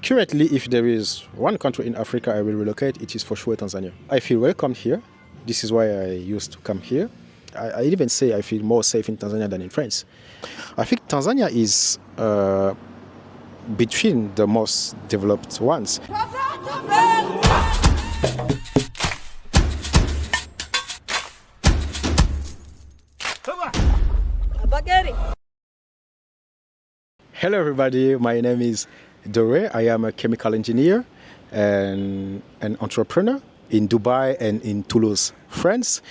Currently, if there is one country in Africa I will relocate, it is for sure Tanzania. I feel welcome here. This is why I used to come here. I even say I feel more safe in Tanzania than in France. I think Tanzania is between the most developed ones. Hello everybody, my name is Dore. I am a chemical engineer and an entrepreneur in Dubai and in Toulouse, France.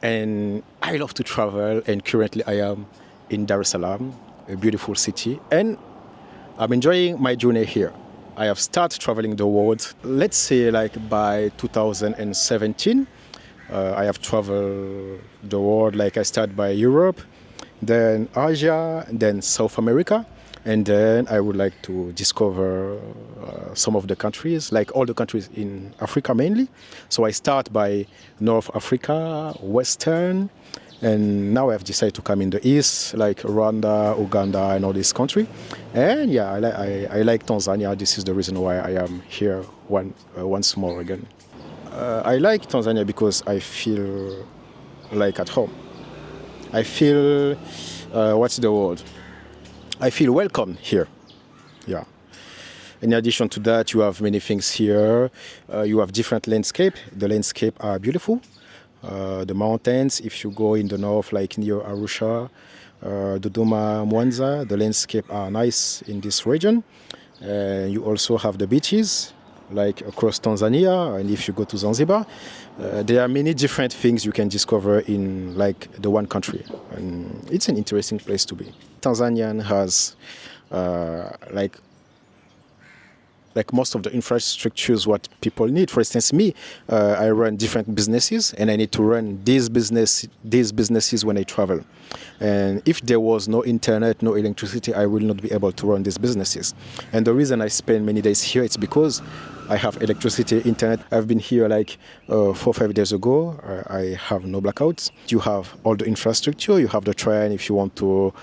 And I love to travel, and currently I am in Dar es Salaam, a beautiful city, and I'm enjoying my journey here. I have started traveling the world, let's say like by 2017. I have traveled the world, like I started by Europe, then Asia, then South America. And then I would like to discover some of the countries, like all the countries in Africa mainly. So I start by North Africa, Western, and now I've decided to come in the East, like Rwanda, Uganda, and all these countries. And yeah, I like Tanzania. This is the reason why I am here once more again. I like Tanzania because I feel like at home. I feel, what's the word? I feel welcome here. Yeah. In addition to that, you have many things here. You have different landscape. The landscape are beautiful. The mountains, if you go in the north, like near Arusha, Dodoma, Mwanza, the landscape are nice in this region. You also have the beaches, like across Tanzania, and if you go to Zanzibar, there are many different things you can discover in like the one country, and it's an interesting place to be. Tanzania has like most of the infrastructures what people need. For instance, me, I run different businesses, and I need to run these businesses when I travel. And if there was no internet, no electricity, I will not be able to run these businesses. And the reason I spend many days here, it's because I have electricity, internet. I've been here like 4 or 5 days ago. I have no blackouts. You have all the infrastructure. You have the train if you want to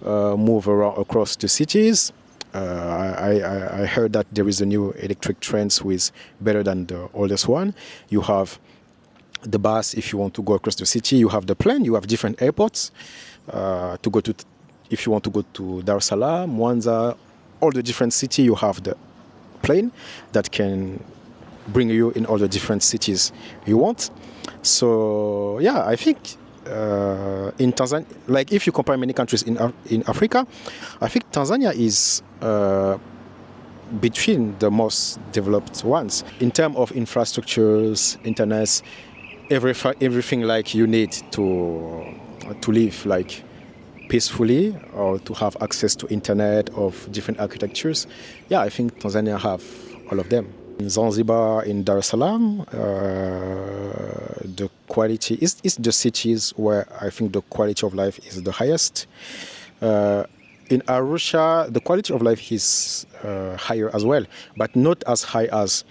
move around across the cities. I heard that there is a new electric trains with better than the oldest one. You have the bus if you want to go across the city. You have the plane. You have different airports to go to. If you want to go to Dar es Salaam, Mwanza, all the different city, you have the plane that can bring you in all the different cities you want. So yeah, I think in Tanzania, like if you compare many countries in Africa, I think Tanzania is between the most developed ones in terms of infrastructures, internet, everything like you need to live like peacefully or to have access to internet of different architectures. Yeah, I think Tanzania have all of them. In Zanzibar, in Dar es Salaam, the quality is the cities where I think the quality of life is the highest. In Arusha, the quality of life is higher as well, but not as high as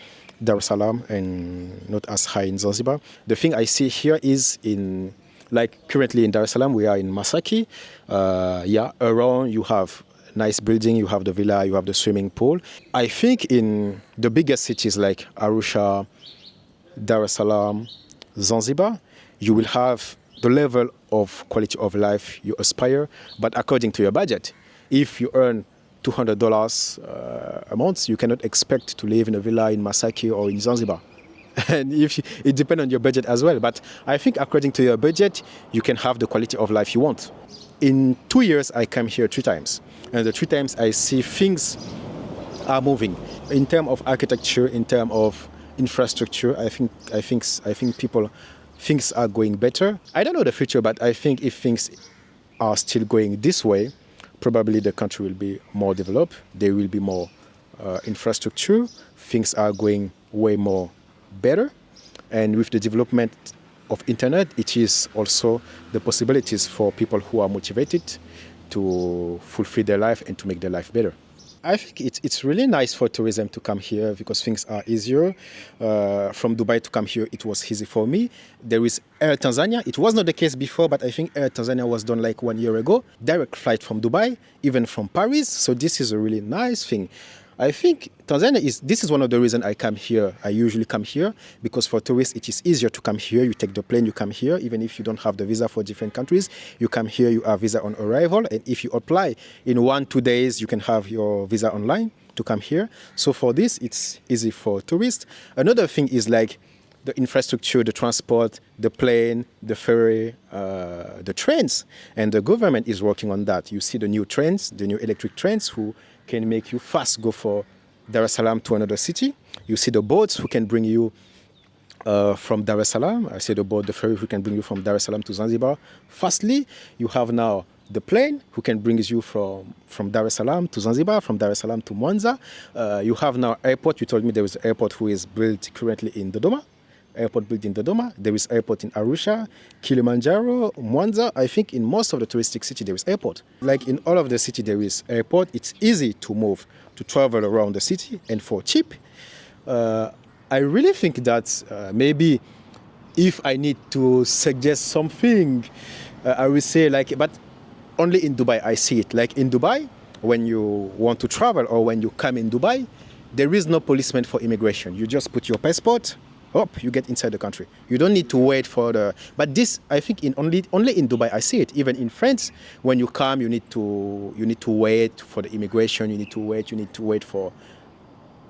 Dar es Salaam and not as high in Zanzibar. The thing I see here is in, like currently in Dar es Salaam, we are in Masaki. Around you have nice building, you have the villa, you have the swimming pool. I think in the biggest cities like Arusha, Dar es Salaam, Zanzibar, you will have the level of quality of life you aspire, but according to your budget. If you earn $200 a month, you cannot expect to live in a villa in Masaki or in Zanzibar. And it depends on your budget as well. But I think according to your budget, you can have the quality of life you want. In 2 years, I came here 3 times. And the 3 times I see things are moving. In terms of architecture, in terms of infrastructure, I think things are going better. I don't know the future, but I think if things are still going this way, probably the country will be more developed. There will be more infrastructure. Things are going way more better. And with the development of internet, it is also the possibilities for people who are motivated to fulfill their life and to make their life better. I think it's really nice for tourism to come here because things are easier. From Dubai to come here, it was easy for me. There is Air Tanzania. It was not the case before, but I think Air Tanzania was done like 1 year ago. Direct flight from Dubai, even from Paris. So this is a really nice thing. I think this is one of the reasons I come here. I usually come here because for tourists, it is easier to come here. You take the plane, you come here. Even if you don't have the visa for different countries, you come here, you have visa on arrival. And if you apply in 1-2 days, you can have your visa online to come here. So for this, it's easy for tourists. Another thing is like the infrastructure, the transport, the plane, the ferry, the trains. And the government is working on that. You see the new trains, the new electric trains who can make you fast go for Dar es Salaam to another city. You see the boats who can bring you from Dar es Salaam. I see the boat, the ferry who can bring you from Dar es Salaam to Zanzibar fastly. You have now the plane who can bring you from Dar es Salaam to Zanzibar, from Dar es Salaam to Mwanza. You have now airport. You told me there is an airport who is built currently in Dodoma. Airport built in Dodoma. There is airport in Arusha, Kilimanjaro, Mwanza. I think in most of the touristic city there is airport. Like in all of the city there is airport. It's easy to move, to travel around the city and for cheap. I really think that maybe if I need to suggest something, I will say like, but only in Dubai I see it. Like in Dubai, when you want to travel or when you come in Dubai, there is no policeman for immigration. You just put your passport, you get inside the country. You don't need to wait for the. But this, I think, only in Dubai I see it. Even in France, when you come, you need to wait for the immigration. You need to wait for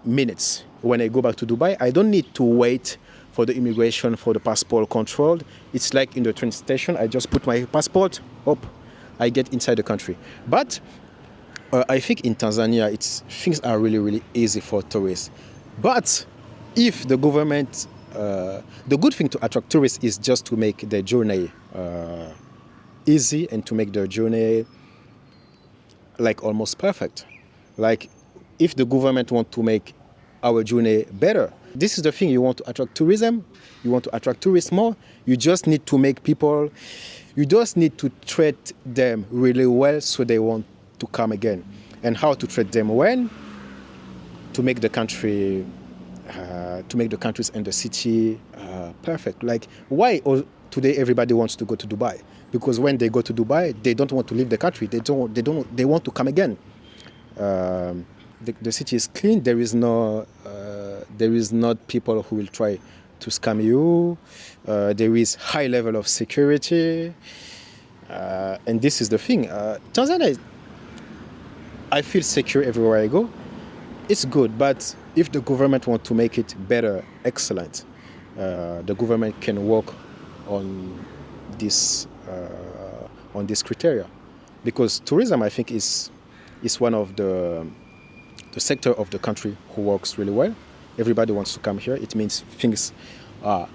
minutes. When I go back to Dubai, I don't need to wait for the immigration, for the passport controlled. It's like in the train station. I just put my passport, I get inside the country. But I think in Tanzania, things are really, really easy for tourists. But if the government, the good thing to attract tourists is just to make the journey easy and to make the journey like almost perfect. Like if the government want to make our journey better, this is the thing. You want to attract tourism, you want to attract tourists more, you just need to make people, you just need to treat them really well so they want to come again. And how to treat them well? To make the country, to make the countries and the city perfect. Like why today everybody wants to go to Dubai? Because when they go to Dubai, they don't want to leave the country. They want to come again. The city is clean. There is not people who will try to scam you. There is high level of security, and this is the thing. Tanzania, I feel secure everywhere I go. It's good, but if the government want to make it better, excellent, the government can work on this criteria, because tourism, I think, is one of the sector of the country who works really well. Everybody wants to come here. It means things are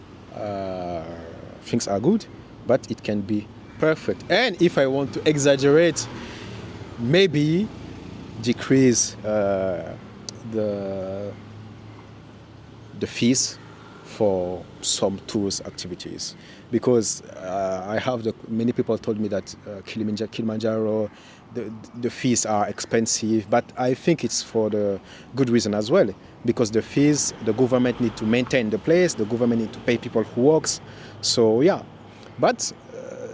good, but it can be perfect. And if I want to exaggerate, maybe decrease the fees for some tourist activities, because many people told me that Kilimanjaro, the fees are expensive, but I think it's for the good reason as well, because the fees, the government need to maintain the place, the government need to pay people who works. So yeah, but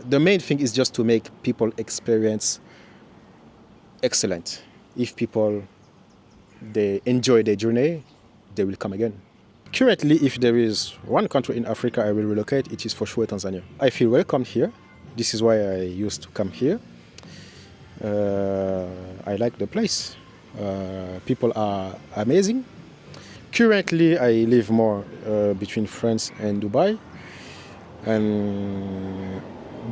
the main thing is just to make people experience excellent. If people, they enjoy their journey, they will come again. Currently, if there is one country in Africa I will relocate, it is for sure Tanzania. I feel welcome here. This is why I used to come here. I like the place. People are amazing. Currently, I live more between France and Dubai. And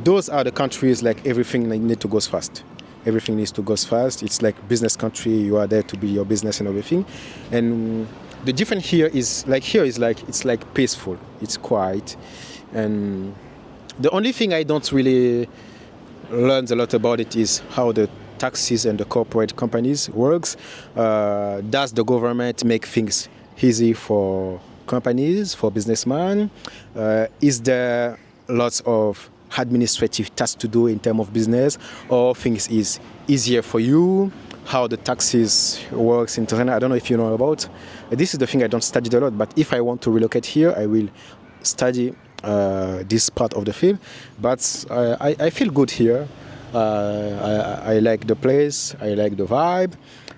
those are the countries like everything need to go fast. Everything needs to go fast. It's like business country. You are there to build your business and everything. And the difference here is it's like peaceful. It's quiet. And the only thing I don't really learn a lot about it is how the taxes and the corporate companies works. Does the government make things easy for companies, for businessmen? Is there lots of administrative tasks to do in terms of business, or things is easier for you? How the taxes works in Tanzania, I don't know if you know about. This is the thing I don't study a lot, but if I want to relocate here, I will study this part of the field. But I feel good here. I like the place, I like the vibe.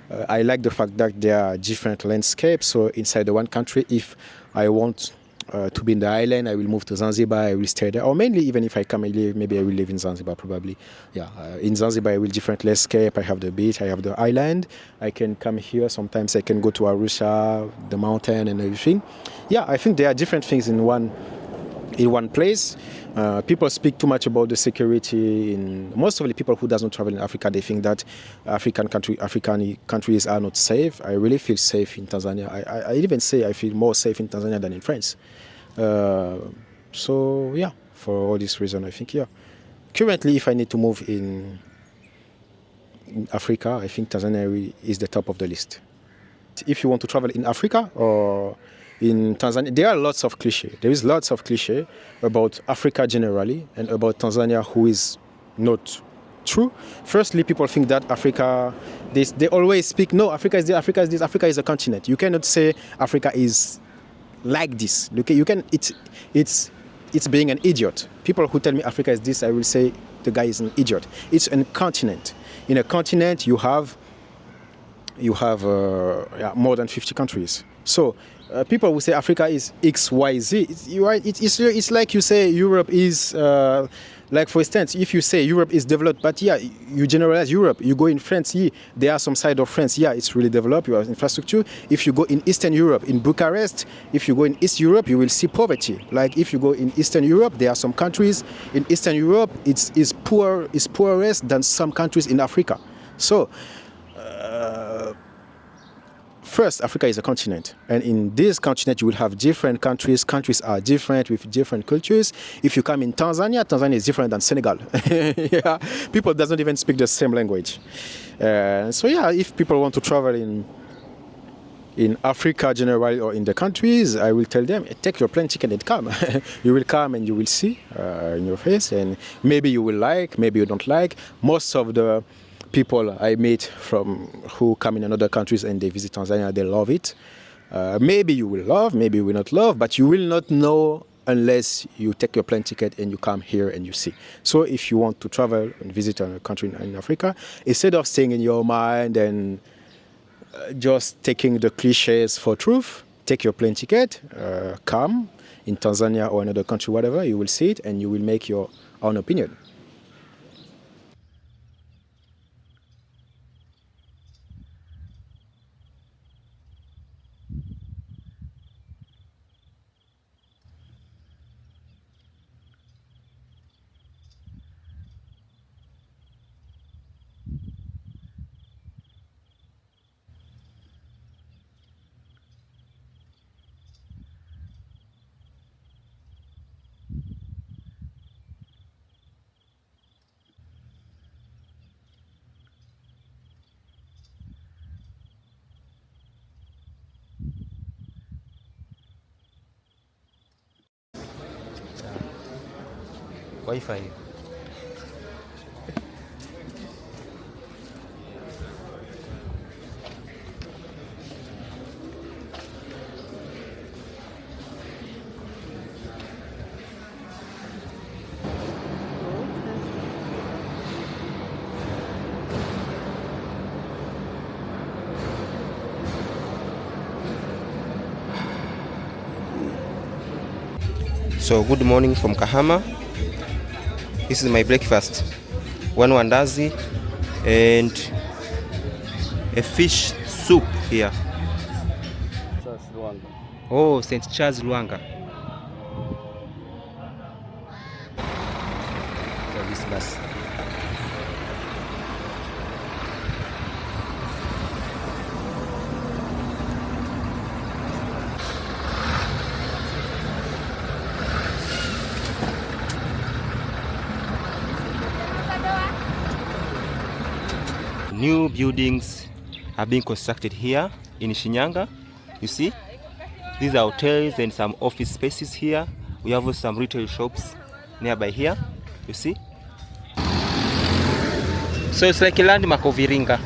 I like the fact that there are different landscapes. So inside the one country, if I want to be in the island, I will move to Zanzibar, I will stay there. Or mainly, even if I come and live, maybe I will live in Zanzibar probably. Yeah, in Zanzibar, I will different landscape. I have the beach, I have the island. I can come here. Sometimes I can go to Arusha, the mountain and everything. Yeah, I think there are different things in one place. People speak too much about the security. Most of the people who doesn't travel in Africa, they think that African countries are not safe. I really feel safe in Tanzania. I even say I feel more safe in Tanzania than in France. So yeah, for all this reason, I think yeah. Currently, if I need to move in Africa, I think Tanzania is the top of the list. If you want to travel in Africa or in Tanzania, there are lots of cliché. There is lots of cliché about Africa generally and about Tanzania who is not true. Firstly, people think that Africa, they always speak, no, Africa is this, Africa is this, Africa is a continent. You cannot say Africa is like this. Okay, you can, it's being an idiot. People who tell me Africa is this, I will say the guy is an idiot. It's a continent. In a continent, you have more than 50 countries. So people will say Africa is X, Y, Z. It's like you say Europe is, like for instance, if you say Europe is developed, but yeah, you generalize Europe. You go in France, yeah, there are some side of France, yeah, it's really developed, you have infrastructure. If you go in Eastern Europe, in Bucharest, if you go in East Europe, you will see poverty. Like if you go in Eastern Europe, there are some countries in Eastern Europe, it's poorer than some countries in Africa. So, first, Africa is a continent, and in this continent, you will have different countries. Countries are different with different cultures. If you come in Tanzania, Tanzania is different than Senegal. Yeah, people doesn't even speak the same language. So yeah, if people want to travel in Africa generally or in the countries, I will tell them, take your plane ticket and come. You will come and you will see in your face, and maybe you will like, maybe you don't like. Most of the people I meet who come in another countries and they visit Tanzania, they love it. Maybe you will love, maybe you will not love, but you will not know unless you take your plane ticket and you come here and you see. So if you want to travel and visit a country in Africa, instead of staying in your mind and just taking the cliches for truth, take your plane ticket, come in Tanzania or another country, whatever, you will see it and you will make your own opinion. Wi-Fi. So good morning from Kahama. This is my breakfast. One wandazi and a fish soup here. Oh, St. Charles Luanga. This bus. New buildings are being constructed here in Shinyanga. You see, these are hotels and some office spaces here. We have also some retail shops nearby here. You see, so it's like a landmark of Iringa.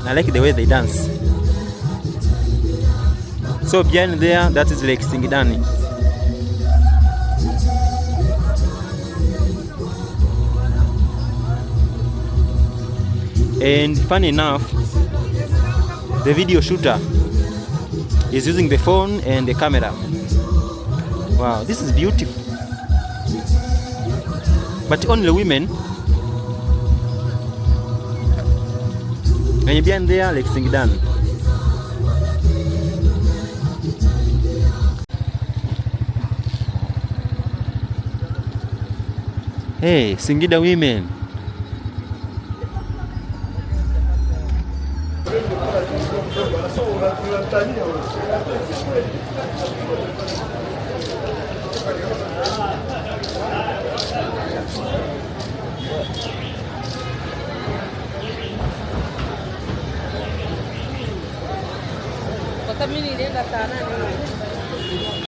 I like the way they dance. So behind there, that is Lake Singidani. And funny enough, the video shooter is using the phone and the camera. Wow, this is beautiful. But only women. And behind there, Lake Singidani. Hey, Singida women. Kwa sababu mimi nilienda saa 8.